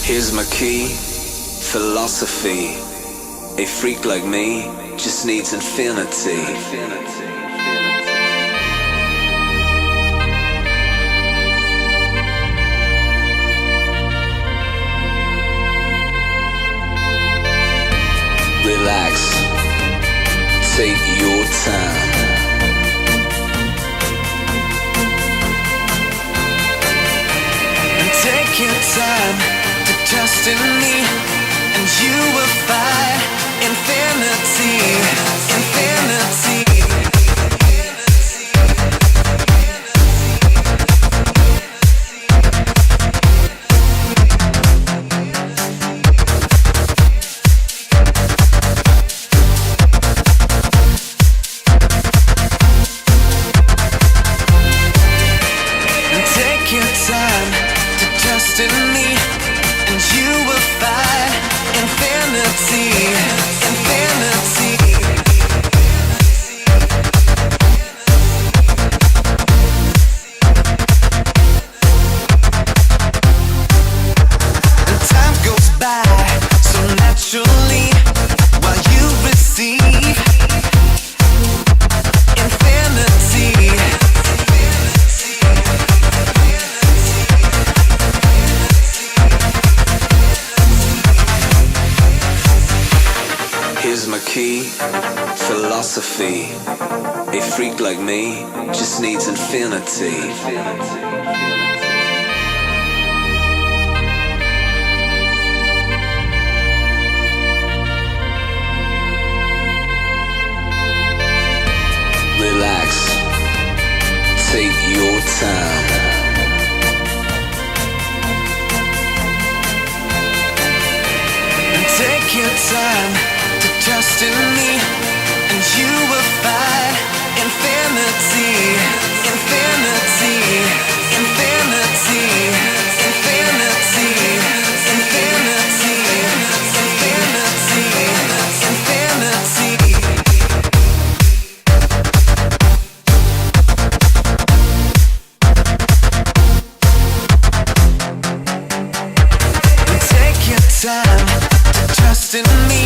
Here's my key, philosophy. A freak like me just needs infinity. Relax, take your time. And take your time to trust in me, and you will find infinity, infinity. Philosophy. A freak like me just needs infinity. Relax, take your time. And take your time to trust in me, and you will find infinity, infinity, infinity, infinity, infinity, infinity, infinity. And take your time to trust in me,